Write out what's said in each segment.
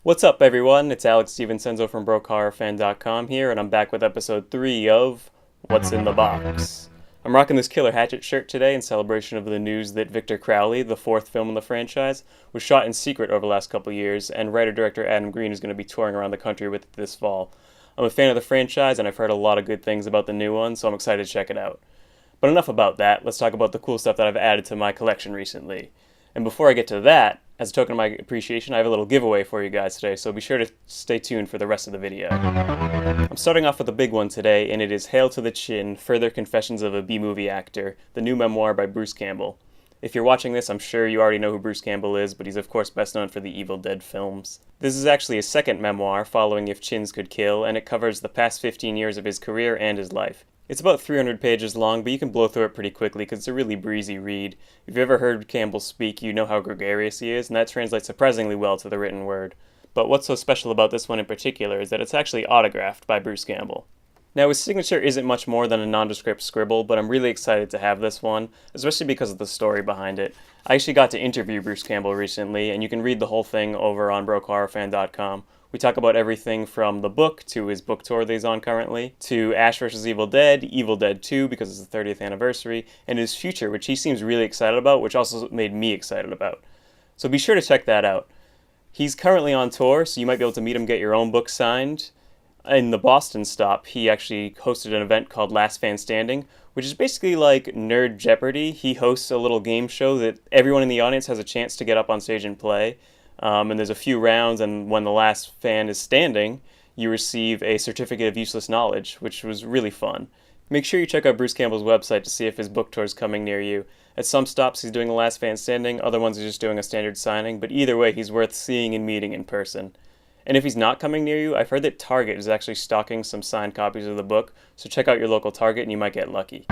What's up, everyone? It's Alex Stevensenzo from BrokeHorrorFan.com here, and I'm back with episode 3 of What's in the Box. I'm rocking this Killer Hatchet shirt today in celebration of the news that Victor Crowley, the fourth film in the franchise, was shot in secret over the last couple years, and writer-director Adam Green is going to be touring around the country with it this fall. I'm a fan of the franchise, and I've heard a lot of good things about the new one, so I'm excited to check it out. But enough about that, let's talk about the cool stuff that I've added to my collection recently. And before I get to that, as a token of my appreciation, I have a little giveaway for you guys today, so be sure to stay tuned for the rest of the video. I'm starting off with a big one today, and it is Hail to the Chin, Further Confessions of a B-Movie Actor, the new memoir by Bruce Campbell. If you're watching this, I'm sure you already know who Bruce Campbell is, but he's of course best known for the Evil Dead films. This is actually his second memoir, following If Chins Could Kill, and it covers the past 15 years of his career and his life. It's about 300 pages long, but you can blow through it pretty quickly because it's a really breezy read. If you've ever heard Campbell speak, you know how gregarious he is, and that translates surprisingly well to the written word. But what's so special about this one in particular is that it's actually autographed by Bruce Campbell. Now, his signature isn't much more than a nondescript scribble, but I'm really excited to have this one, especially because of the story behind it. I actually got to interview Bruce Campbell recently, and you can read the whole thing over on BrokeHorrorFan.com. We talk about everything from the book to his book tour that he's on currently, to Ash vs. Evil Dead 2 because it's the 30th anniversary, and his future, which he seems really excited about, which also made me excited about. So be sure to check that out. He's currently on tour, so you might be able to meet him, get your own book signed. In the Boston stop, he actually hosted an event called Last Fan Standing, which is basically like Nerd Jeopardy. He hosts a little game show that everyone in the audience has a chance to get up on stage and play. And there's a few rounds, and when the last fan is standing, you receive a certificate of useless knowledge, which was really fun. Make sure you check out Bruce Campbell's website to see if his book tour is coming near you. At some stops, he's doing the last fan standing, other ones he's just doing a standard signing, but either way, he's worth seeing and meeting in person. And if he's not coming near you, I've heard that Target is actually stocking some signed copies of the book, so check out your local Target and you might get lucky.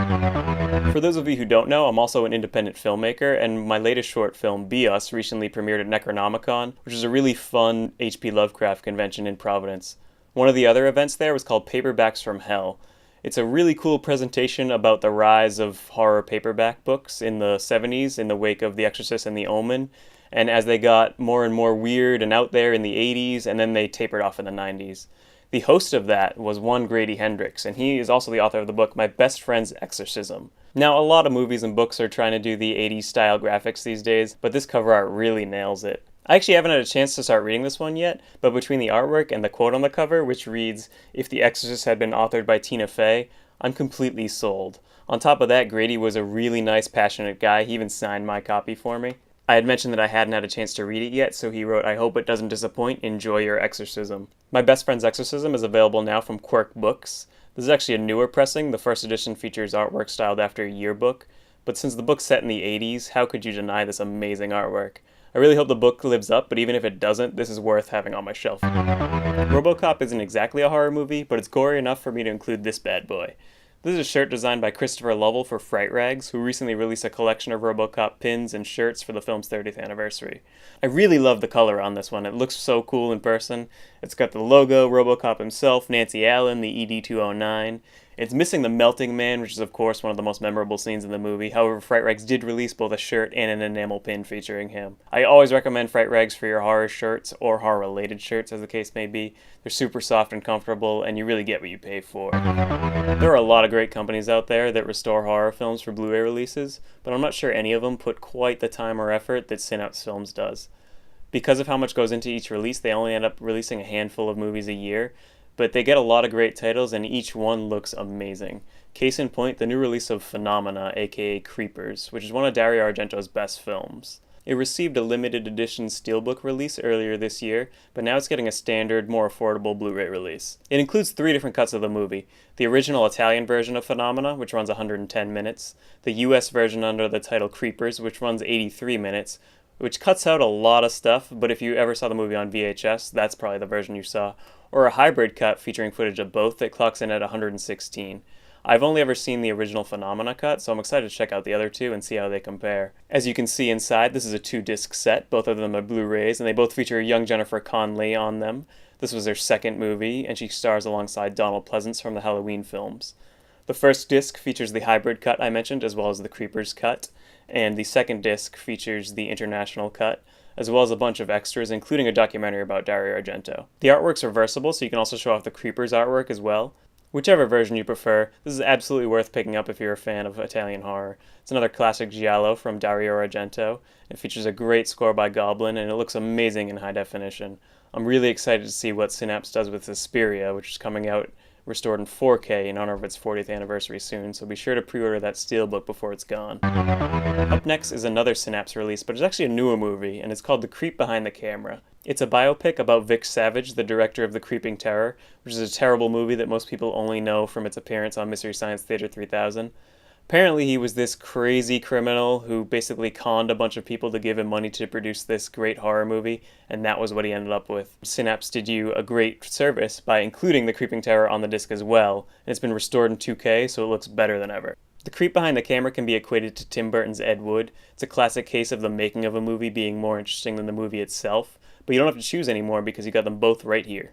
For those of you who don't know, I'm also an independent filmmaker, and my latest short film, Be Us, recently premiered at Necronomicon, which is a really fun H.P. Lovecraft convention in Providence. One of the other events there was called Paperbacks from Hell. It's a really cool presentation about the rise of horror paperback books in the 70s in the wake of The Exorcist and The Omen, and as they got more and more weird and out there in the 80s, and then they tapered off in the 90s. The host of that was one Grady Hendrix, and he is also the author of the book My Best Friend's Exorcism. Now, a lot of movies and books are trying to do the 80s style graphics these days, but this cover art really nails it. I actually haven't had a chance to start reading this one yet, but between the artwork and the quote on the cover, which reads, "If The Exorcist had been authored by Tina Fey," I'm completely sold. On top of that, Grady was a really nice, passionate guy. He even signed my copy for me. I had mentioned that I hadn't had a chance to read it yet, so he wrote, "I hope it doesn't disappoint. Enjoy your exorcism." My Best Friend's Exorcism is available now from Quirk Books. This is actually a newer pressing. The first edition features artwork styled after a yearbook, but since the book's set in the 80s, how could you deny this amazing artwork? I really hope the book lives up, but even if it doesn't, this is worth having on my shelf. RoboCop isn't exactly a horror movie, but it's gory enough for me to include this bad boy. This is a shirt designed by Christopher Lovell for Fright Rags, who recently released a collection of RoboCop pins and shirts for the film's 30th anniversary. I really love the color on this one. It looks so cool in person. It's got the logo, RoboCop himself, Nancy Allen, the ED-209. It's missing the Melting Man, which is of course one of the most memorable scenes in the movie. However, Fright Rags did release both a shirt and an enamel pin featuring him. I always recommend Fright Rags for your horror shirts, or horror-related shirts as the case may be. They're super soft and comfortable, and you really get what you pay for. There are a lot of great companies out there that restore horror films for Blu-ray releases, but I'm not sure any of them put quite the time or effort that Synapse Films does. Because of how much goes into each release, they only end up releasing a handful of movies a year, but they get a lot of great titles and each one looks amazing. Case in point, the new release of Phenomena, aka Creepers, which is one of Dario Argento's best films. It received a limited edition steelbook release earlier this year, but now it's getting a standard, more affordable Blu-ray release. It includes 3 different cuts of the movie. The original Italian version of Phenomena, which runs 110 minutes, the US version under the title Creepers, which runs 83 minutes, which cuts out a lot of stuff, but if you ever saw the movie on VHS, that's probably the version you saw, or a hybrid cut featuring footage of both that clocks in at 116. I've only ever seen the original Phenomena cut, so I'm excited to check out the other two and see how they compare. As you can see inside, this is a 2-disc set. Both of them are Blu-rays, and they both feature young Jennifer Connelly on them. This was their second movie, and she stars alongside Donald Pleasance from the Halloween films. The first disc features the hybrid cut I mentioned, as well as the Creepers cut, and the second disc features the international cut. as well as a bunch of extras, including a documentary about Dario Argento. The artwork's reversible, so you can also show off the Creepers artwork as well. Whichever version you prefer, this is absolutely worth picking up if you're a fan of Italian horror. It's another classic giallo from Dario Argento. It features a great score by Goblin, and it looks amazing in high definition. I'm really excited to see what Synapse does with Suspiria, which is coming out restored in 4K in honor of its 40th anniversary soon, so be sure to pre-order that steelbook before it's gone. Up next is another Synapse release, but it's actually a newer movie, and it's called The Creep Behind the Camera. It's a biopic about Vic Savage, the director of The Creeping Terror, which is a terrible movie that most people only know from its appearance on Mystery Science Theater 3000. Apparently he was this crazy criminal who basically conned a bunch of people to give him money to produce this great horror movie, and that was what he ended up with. Synapse did you a great service by including The Creeping Terror on the disc as well, and it's been restored in 2K, so it looks better than ever. The Creep Behind the Camera can be equated to Tim Burton's Ed Wood. It's a classic case of the making of a movie being more interesting than the movie itself, but you don't have to choose anymore because you got them both right here.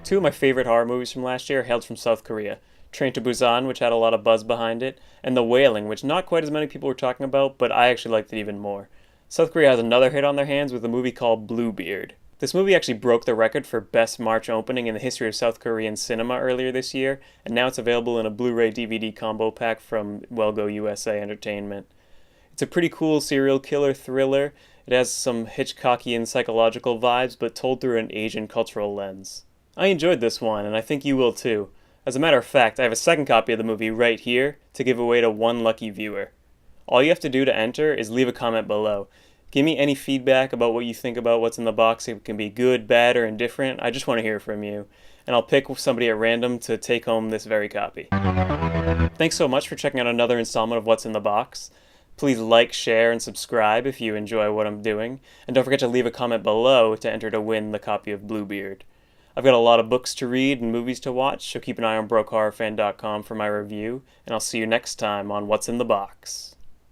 Two of my favorite horror movies from last year hailed from South Korea. Train to Busan, which had a lot of buzz behind it, and The Wailing, which not quite as many people were talking about, but I actually liked it even more. South Korea has another hit on their hands with a movie called Bluebeard. This movie actually broke the record for best March opening in the history of South Korean cinema earlier this year, and now it's available in a Blu-ray DVD combo pack from Wellgo USA Entertainment. It's a pretty cool serial killer thriller. It has some Hitchcockian psychological vibes, but told through an Asian cultural lens. I enjoyed this one, and I think you will too. As a matter of fact, I have a second copy of the movie right here to give away to one lucky viewer. All you have to do to enter is leave a comment below. Give me any feedback about what you think about what's in the box. It can be good, bad, or indifferent. I just want to hear from you. And I'll pick somebody at random to take home this very copy. Thanks so much for checking out another installment of What's in the Box. Please like, share, and subscribe if you enjoy what I'm doing. And don't forget to leave a comment below to enter to win the copy of Bluebeard. I've got a lot of books to read and movies to watch, so keep an eye on BrokeHorrorFan.com for my review, and I'll see you next time on What's in the Box.